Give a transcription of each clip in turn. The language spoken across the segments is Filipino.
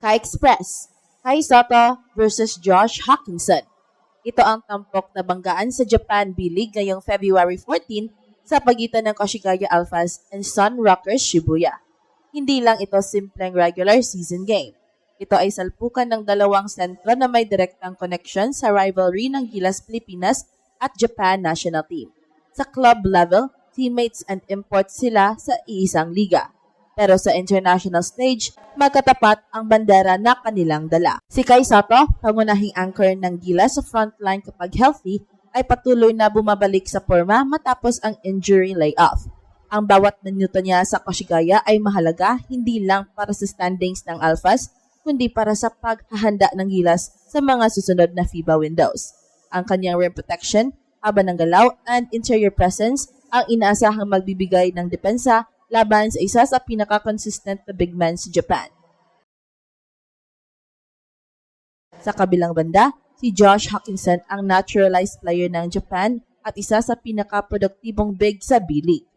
Ka-Express, Kai Soto versus Josh Hawkinson. Ito ang tampok na banggaan sa Japan B-League ngayong February 14 sa pagitan ng Koshigaya Alphas and Sun Rockers Shibuya. Hindi lang ito simpleng regular season game. Ito ay salpukan ng dalawang sentro na may direktang connection sa rivalry ng Gilas Pilipinas at Japan national team. Sa club level, teammates and imports sila sa iisang liga. Pero sa international stage, magkatapat ang bandera na kanilang dala. Si Kai Soto, pangunahing anchor ng Gilas sa frontline kapag healthy, ay patuloy na bumabalik sa forma matapos ang injury layoff. Ang bawat minuto niya sa Koshigaya ay mahalaga hindi lang para sa standings ng Alphas, kundi para sa paghahanda ng Gilas sa mga susunod na FIBA windows. Ang kanyang rim protection, haba ng galaw, and interior presence ang inaasahang magbibigay ng depensa laban sa isa sa pinaka-consistent na big man sa Japan. Sa kabilang banda, si Josh Hawkinson ang naturalized player ng Japan at isa sa pinaka-produktibong big sa B-League.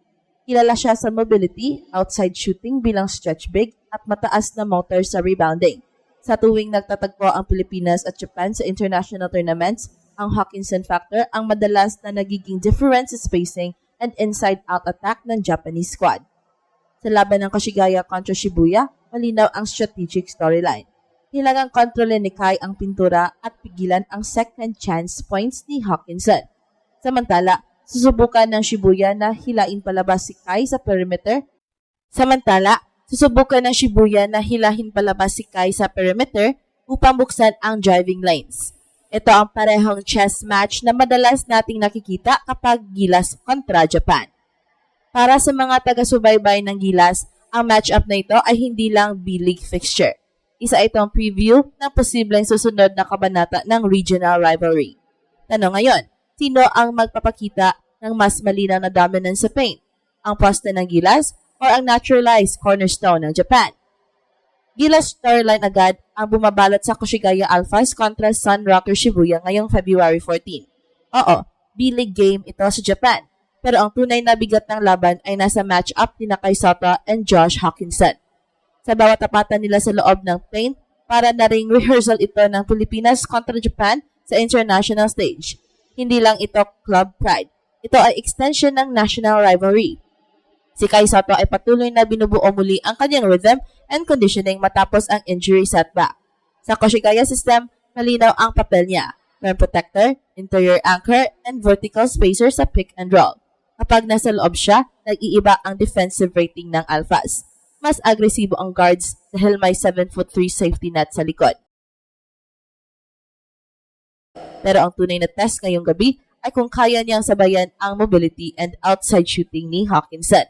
Kilala siya sa mobility, outside shooting bilang stretch big at mataas na motor sa rebounding. Sa tuwing nagtatagpo ang Pilipinas at Japan sa international tournaments, ang Hawkinson factor ang madalas na nagiging difference sa spacing and inside-out attack ng Japanese squad. Sa laban ng Koshigaya kontra Shibuya, malinaw ang strategic storyline. Kailangang kontrolin ni Kai ang pintura at pigilan ang second chance points ni Hawkinson. Samantala, susubukan ng Shibuya na hilahin palabas si Kai sa perimeter upang buksan ang driving lanes. Ito ang parehong chess match na madalas nating nakikita kapag Gilas kontra Japan. Para sa mga taga-subaybay ng Gilas, ang matchup na ito ay hindi lang B-League fixture. Isa itong preview ng posibleng susunod na kabanata ng regional rivalry. Tanong ngayon, sino ang magpapakita ng mas malinaw na dominance sa paint? Ang poste ng Gilas o ang naturalized cornerstone ng Japan? Gilas storyline agad ang bumabalot sa Koshigaya Alphas kontra Sun Rockers Shibuya ngayong February 14. Oo, B-League game ito sa Japan. Pero ang tunay na bigat ng laban ay nasa match-up ni Kai Soto and Josh Hawkinson. Sa bawat tapatan nila sa loob ng paint, para na ring rehearsal ito ng Pilipinas kontra Japan sa international stage. Hindi lang ito club pride. Ito ay extension ng national rivalry. Si Kai Soto ay patuloy na binubuo muli ang kanyang rhythm and conditioning matapos ang injury setback. Sa Koshigaya system, malinaw ang papel niya. Rim protector, interior anchor, and vertical spacer sa pick and roll. Kapag nasa loob siya, nag-iiba ang defensive rating ng Alphas. Mas agresibo ang guards dahil may 7'3" safety net sa likod. Pero ang tunay na test ngayong gabi ay kung kaya niyang sabayan ang mobility and outside shooting ni Hawkinson.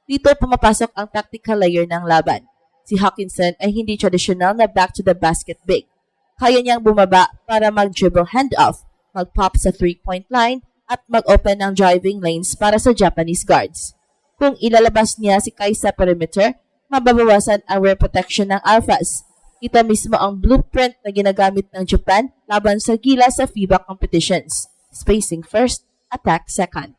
Dito pumapasok ang tactical layer ng laban. Si Hawkinson ay hindi traditional na back-to-the-basket big. Kaya niyang bumaba para mag-dribble handoff, mag-pop sa 3-point line, at mag-open ng driving lanes para sa Japanese guards. Kung ilalabas niya si Kai sa perimeter, mababawasan ang rim protection ng Alphas. Ito mismo ang blueprint na ginagamit ng Japan laban sa Gilas sa FIBA competitions. Spacing first, attack second.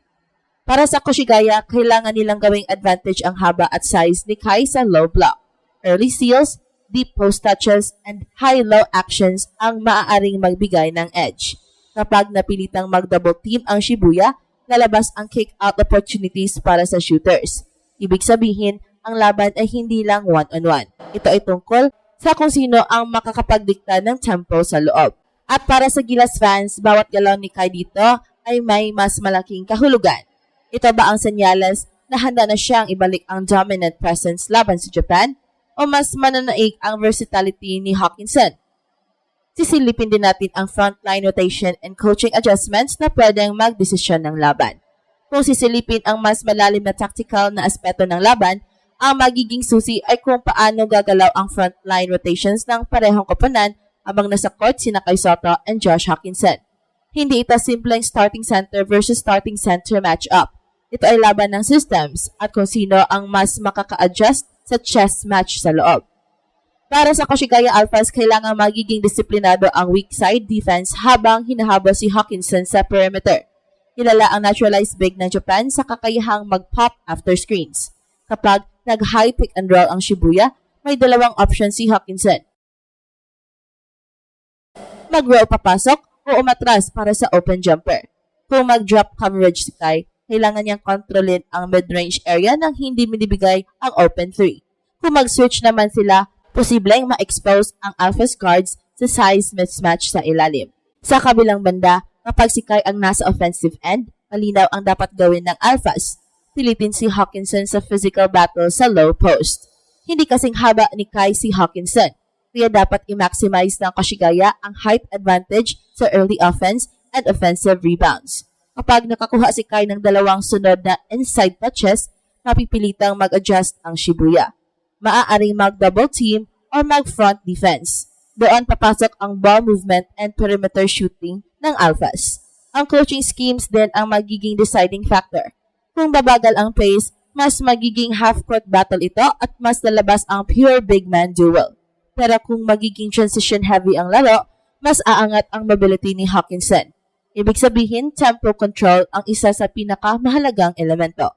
Para sa Koshigaya, kailangan nilang gawing advantage ang haba at size ni Kai sa low block. Early steals, deep post touches, and high-low actions ang maaaring magbigay ng edge. Kapag napilitang mag-double team ang Shibuya, lalabas ang kick-out opportunities para sa shooters. Ibig sabihin, ang laban ay hindi lang one-on-one. Ito ay tungkol sa kung sino ang makakapagdikta ng tempo sa loob. At para sa Gilas fans, bawat galaw ni Kai dito ay may mas malaking kahulugan. Ito ba ang senyales na handa na siyang ibalik ang dominant presence laban sa Japan? O mas mananaig ang versatility ni Hawkinson? Sisilipin din natin ang frontline rotation and coaching adjustments na pwedeng magdesisyon ng laban. Kung sisilipin ang mas malalim na tactical na aspeto ng laban, ang magiging susi ay kung paano gagalaw ang frontline rotations ng parehong koponan habang nasa court sina Kai Soto and Josh Hawkinson. Hindi ito simpleng starting center versus starting center matchup. Ito ay laban ng systems at kung sino ang mas makaka-adjust sa chess match sa loob. Para sa Koshigaya Alphas, kailangan magiging disiplinado ang weak side defense habang hinahabol si Hawkinson sa perimeter. Kilala ang naturalized big ng Japan sa kakayahang mag-pop after screens. Kapag nag-high pick and roll ang Shibuya, may dalawang option si Hawkinson. mag-roll papasok o umatras para sa open jumper. Kung mag-drop coverage si Kai, kailangan niyang kontrolin ang mid-range area nang hindi minibigay ang open 3. Kung mag-switch naman sila, posibleng ma-expose ang Alpha's guards sa size mismatch sa ilalim. Sa kabilang banda, kapag si Kai ang nasa offensive end, malinaw ang dapat gawin ng Alphas. Pilitin si Hawkinson sa physical battle sa low post. Hindi kasing haba ni Kai si Hawkinson, kaya dapat i-maximize ng Kashigaya ang height advantage sa early offense and offensive rebounds. Kapag nakakuha si Kai ng dalawang sunod na inside touches, mapipilitang mag-adjust ang Shibuya. Maaaring mag-double team or mag-front defense. Doon papasok ang ball movement and perimeter shooting ng Alphas. Ang coaching schemes din ang magiging deciding factor. Kung babagal ang pace, mas magiging half-court battle ito at mas lalabas ang pure big man duel. Pero kung magiging transition heavy ang laro, mas aangat ang mobility ni Hawkinson. Ibig sabihin, tempo control ang isa sa pinakamahalagang elemento.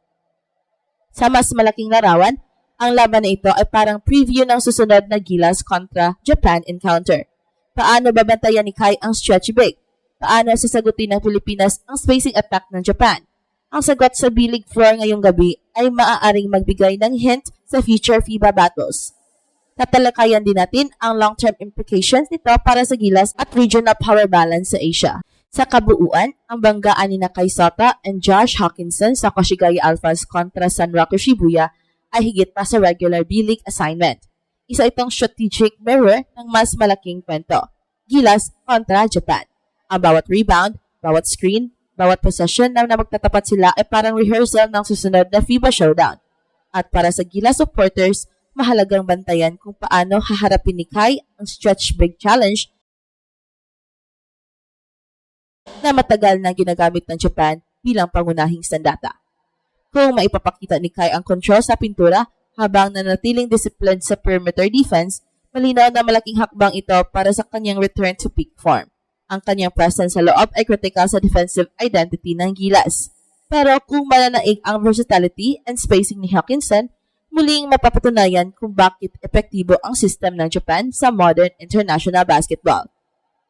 Sa mas malaking larawan, ang laban na ito ay parang preview ng susunod na Gilas kontra Japan encounter. Paano babantayan ni Kai ang stretch break? Paano sasagutin ng Pilipinas ang spacing attack ng Japan? Ang sagot sa B-League floor ngayong gabi ay maaaring magbigay ng hint sa future FIBA battles. Tatalakayan din natin ang long-term implications nito para sa Gilas at regional power balance sa Asia. Sa kabuuan, ang banggaan ni Kai Sota and Josh Hawkinson sa Kashigaya Alphas kontra Sanraku Shibuya ay higit pa sa regular B-League assignment. Isa itong strategic mirror ng mas malaking kwento. Gilas kontra Japan. Ang bawat rebound, bawat screen, bawat possession na magtatapat sila ay parang rehearsal ng susunod na FIBA showdown. At para sa Gilas supporters, mahalagang bantayan kung paano haharapin ni Kai ang stretch big challenge na matagal na ginagamit ng Japan bilang pangunahing sandata. Kung maipapakita ni Kai ang control sa pintura habang nanatiling disciplined sa perimeter defense, malinaw na malaking hakbang ito para sa kanyang return to peak form. Ang kanyang presence sa loob ay critical sa defensive identity ng Gilas. Pero kung mananaig ang versatility and spacing ni Hawkinson, muling mapapatunayan kung bakit epektibo ang system ng Japan sa modern international basketball.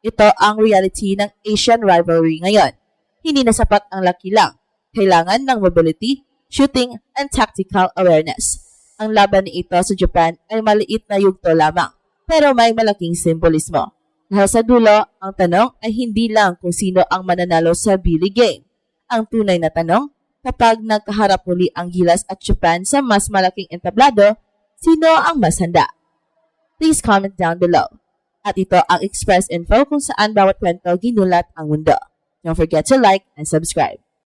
Ito ang reality ng Asian rivalry ngayon. Hindi na sapat ang laki lang. Kailangan ng mobility, shooting, and tactical awareness. Ang laban ni ito sa Japan ay maliit na yugto lamang, pero may malaking simbolismo. Dahil sa dulo, ang tanong ay hindi lang kung sino ang mananalo sa B-League game. Ang tunay na tanong, kapag nagkaharap muli ang Gilas at Japan sa mas malaking entablado, sino ang mas handa? Please comment down below. At ito ang Express Info kung saan bawat kwento ginulat ang mundo. Don't forget to like and subscribe.